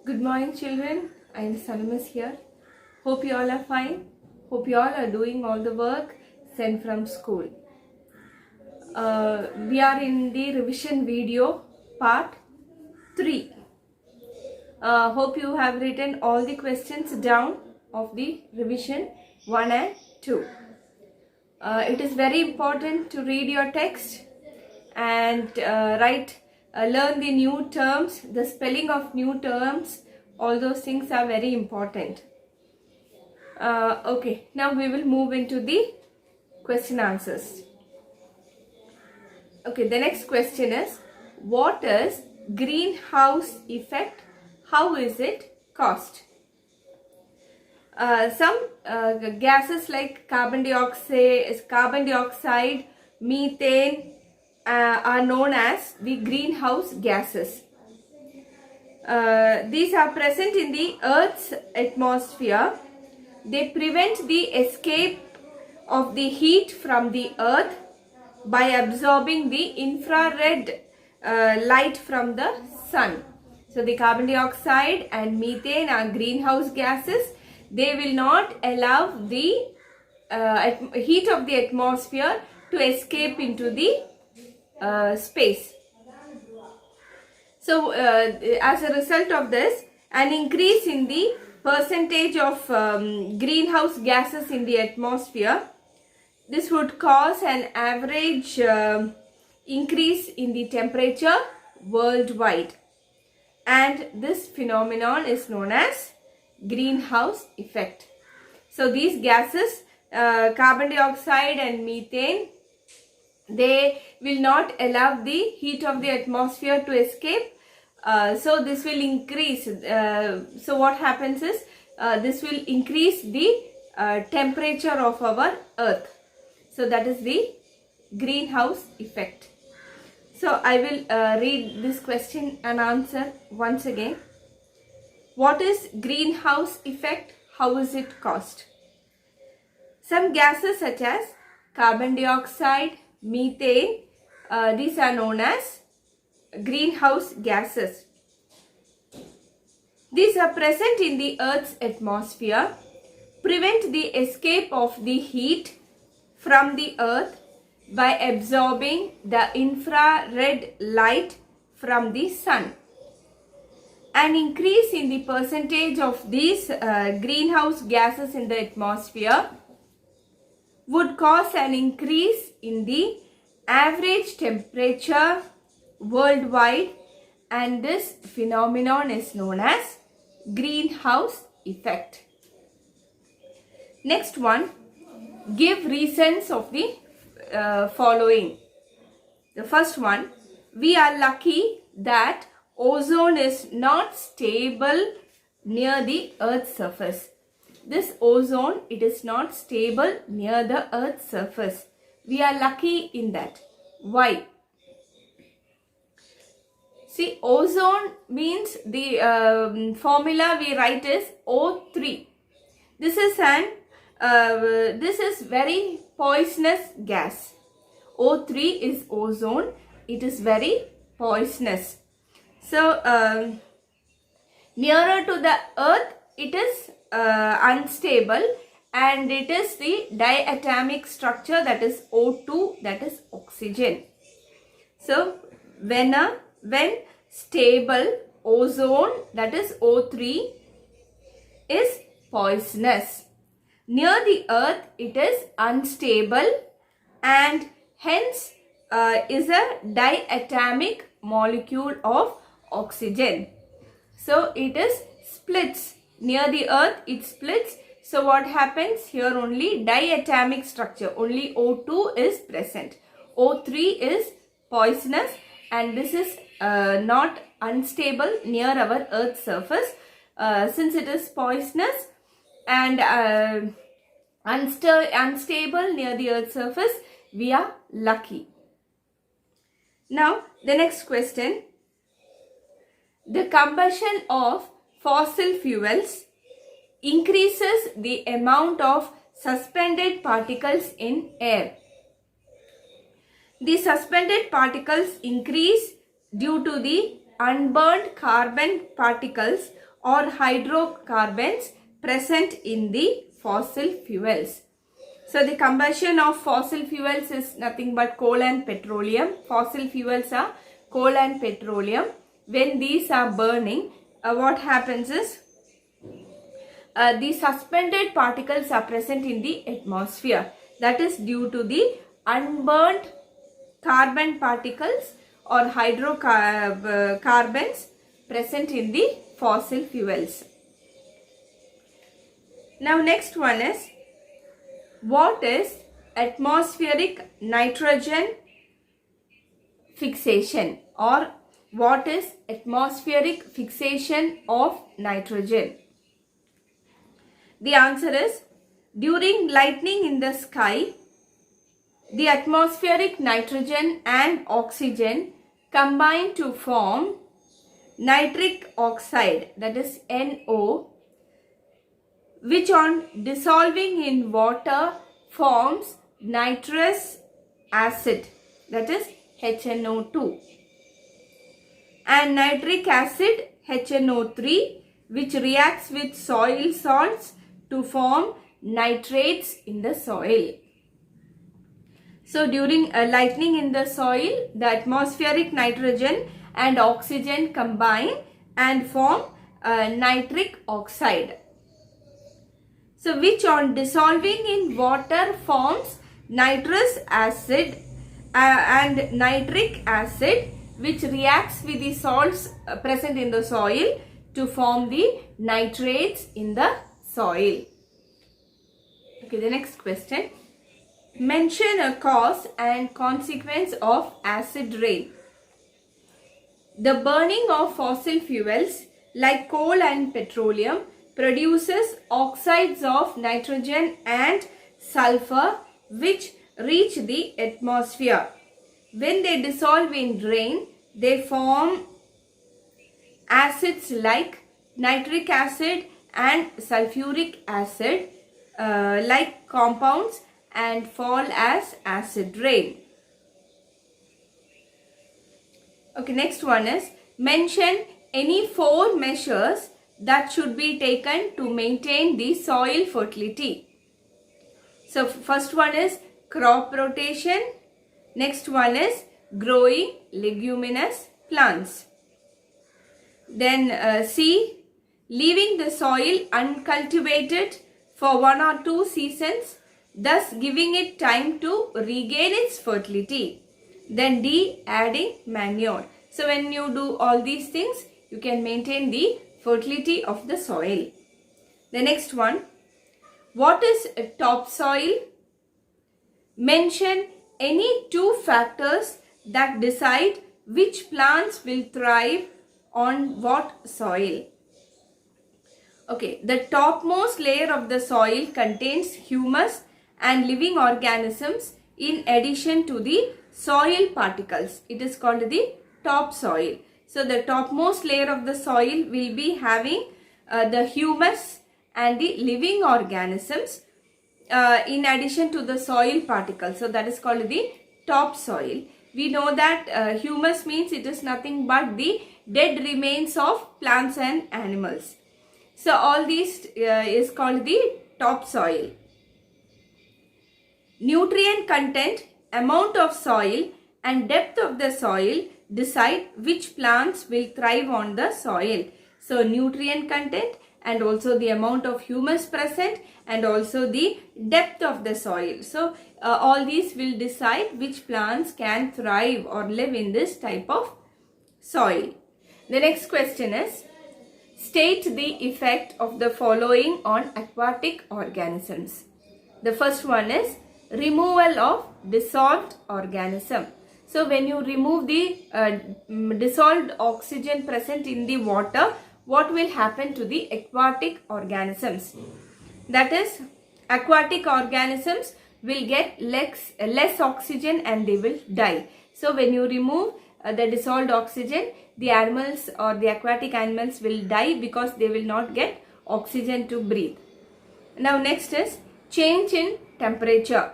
Good morning, children. I am Salamas here. Hope you all are fine. Hope you all are doing all the work sent from school. We are in the revision video part 3. Hope you have written all the questions down of the revision 1 and 2. It is very important to read your text and learn the new terms, the spelling of new terms. All those things are very important. Okay, now we will move into the question answers. Okay, the next question is, what is greenhouse effect? How is it caused? Some gases like carbon dioxide, methane are known as the greenhouse gases. These are present in the Earth's atmosphere. They prevent the escape of the heat from the Earth by absorbing the infrared light from the sun. So the carbon dioxide and methane are greenhouse gases. They will not allow the heat of the atmosphere to escape into the space. So as a result of this, an increase in the percentage of greenhouse gases in the atmosphere, this would cause an average increase in the temperature worldwide. And this phenomenon is known as greenhouse effect. So these gases, carbon dioxide and methane, they will not allow the heat of the atmosphere to escape. So this will increase. So what happens is, this will increase the temperature of our Earth. So that is the greenhouse effect. So I will read this question and answer once again. What is greenhouse effect? How is it caused? Some gases such as carbon dioxide, methane, these are known as greenhouse gases. These are present in the Earth's atmosphere, prevent the escape of the heat from the Earth by absorbing the infrared light from the sun. An increase in the percentage of these greenhouse gases in the atmosphere would cause an increase in the average temperature worldwide, and this phenomenon is known as greenhouse effect. Next one, give reasons of the following. The first one, we are lucky that ozone is not stable near the Earth's surface. This ozone, it is not stable near the Earth's surface. We are lucky in that. Why? See, ozone means the formula we write is O3. This is very poisonous gas. O3 is ozone. It is very poisonous. So nearer to the Earth, it is unstable, and it is the diatomic structure, that is O2, that is oxygen. So when stable ozone, that is O3, is poisonous. Near the Earth, it is unstable and hence is a diatomic molecule of oxygen. So it is splits. Near the Earth, it splits. So what happens here? Only diatomic structure, only O2 is present. O3 is poisonous, and this is not unstable near our Earth's surface. Since it is poisonous and unstable near the Earth's surface, we are lucky. Now the next question. The combustion of fossil fuels increases the amount of suspended particles in air. The suspended particles increase due to the unburned carbon particles or hydrocarbons present in the fossil fuels. So the combustion of fossil fuels is nothing but coal and petroleum. Fossil fuels are coal and petroleum. When these are burning, what happens is the suspended particles are present in the atmosphere. That is due to the unburnt carbon particles or hydrocarbons present in the fossil fuels. Now next one is, what is atmospheric nitrogen fixation, or what is atmospheric fixation of nitrogen? The answer is, during lightning in the sky, the atmospheric nitrogen and oxygen combine to form nitric oxide, that is NO, which on dissolving in water forms nitrous acid, that is HNO2, and nitric acid HNO3, which reacts with soil salts to form nitrates in the soil. So during lightning in the soil, the atmospheric nitrogen and oxygen combine and form nitric oxide. So which on dissolving in water forms nitrous acid and nitric acid, which reacts with the salts present in the soil to form the nitrates in the soil. Okay, the next question. Mention a cause and consequence of acid rain. The burning of fossil fuels like coal and petroleum produces oxides of nitrogen and sulfur which reach the atmosphere. When they dissolve in rain, they form acids like nitric acid and sulfuric acid like compounds and fall as acid rain. Okay, next one is, mention any 4 measures that should be taken to maintain the soil fertility. So first one is crop rotation. Next one is growing leguminous plants. Then C, leaving the soil uncultivated for 1 or 2 seasons, thus giving it time to regain its fertility. Then D, adding manure. So when you do all these things, you can maintain the fertility of the soil. The next one, what is topsoil? Mention any 2 factors that decide which plants will thrive on what soil. Okay, the topmost layer of the soil contains humus and living organisms in addition to the soil particles. It is called the topsoil. So the topmost layer of the soil will be having the humus and the living organisms in addition to the soil particles. So that is called the topsoil. We know that humus means it is nothing but the dead remains of plants and animals. So all these is called the topsoil. Nutrient content, amount of soil and depth of the soil decide which plants will thrive on the soil. So nutrient content and also the amount of humus present and also the depth of the soil. So all these will decide which plants can thrive or live in this type of soil. The next question is, state the effect of the following on aquatic organisms. The first one is removal of dissolved organism. So when you remove the dissolved oxygen present in the water, what will happen to the aquatic organisms? That is, aquatic organisms will get less oxygen and they will die. So when you remove the dissolved oxygen, the animals or the aquatic animals will die because they will not get oxygen to breathe. Now next is change in temperature.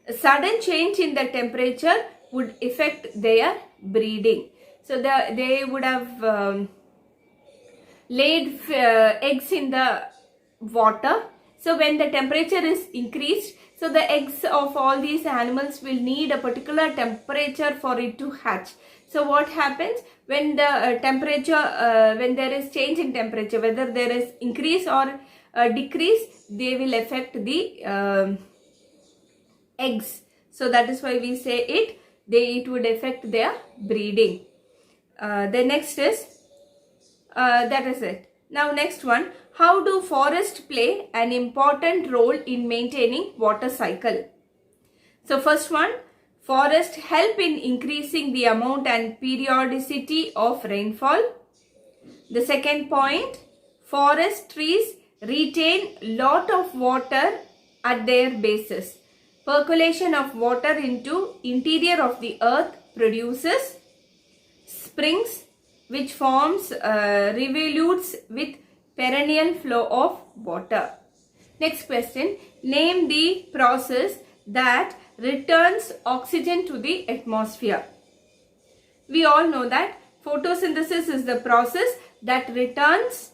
A sudden change in the temperature would affect their breeding. So they would have laid eggs in the water. So when the temperature is increased, so the eggs of all these animals will need a particular temperature for it to hatch. So what happens when the temperature, when there is change in temperature, whether there is increase or decrease, they will affect the eggs. So that is why we say it would affect their breeding. The next is, that is it. Now next one, how do forests play an important role in maintaining water cycle? So first one, forests help in increasing the amount and periodicity of rainfall. The second point, forest trees retain lot of water at their bases. Percolation of water into interior of the earth produces springs which forms rivulets with perennial flow of water. Next question, name the process that returns oxygen to the atmosphere. We all know that photosynthesis is the process that returns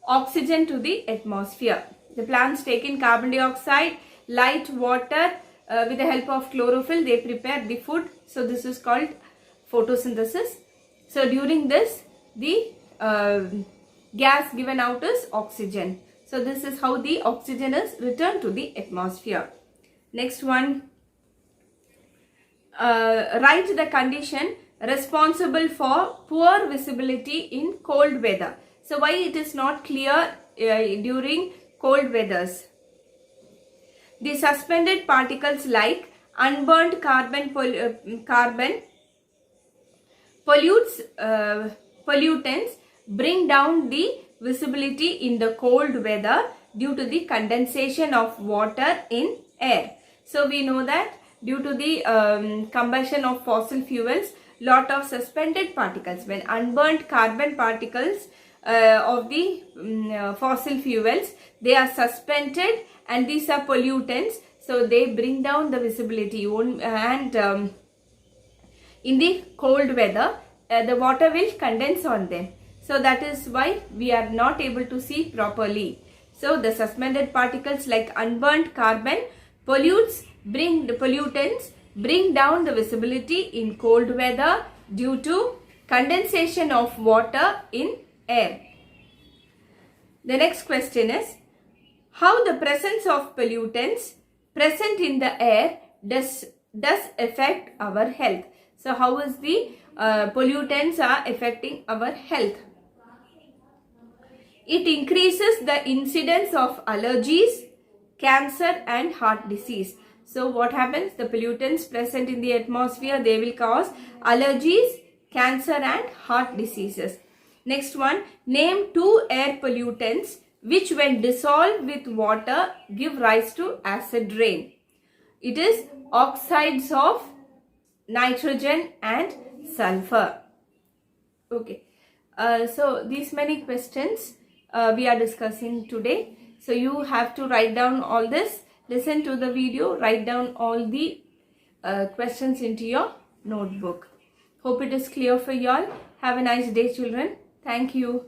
oxygen to the atmosphere. The plants take in carbon dioxide, light, water, with the help of chlorophyll they prepare the food. So this is called photosynthesis. So during this, the gas given out is oxygen. So this is how the oxygen is returned to the atmosphere. Next one, write the condition responsible for poor visibility in cold weather. So why it is not clear during cold weathers? The suspended particles like unburnt carbon pollutants bring down the visibility in the cold weather due to the condensation of water in air. So we know that due to the combustion of fossil fuels, lot of suspended particles, when unburnt carbon particles of the fossil fuels, they are suspended and these are pollutants, so they bring down the visibility. And in the cold weather, the water will condense on them. So that is why we are not able to see properly. So the suspended particles like unburnt carbon pollutants bring down the visibility in cold weather due to condensation of water in air. The next question is, how the presence of pollutants present in the air does affect our health? So how is the pollutants are affecting our health? It increases the incidence of allergies, cancer and heart disease. So what happens? The pollutants present in the atmosphere, they will cause allergies, cancer and heart diseases. Next one, name 2 air pollutants which when dissolved with water give rise to acid rain. It is oxides of nitrogen and sulfur. Okay, so these many questions we are discussing today. So you have to write down all this, listen to the video, write down all the questions into your notebook. Hope it is clear for you all. Have a nice day, children. Thank you.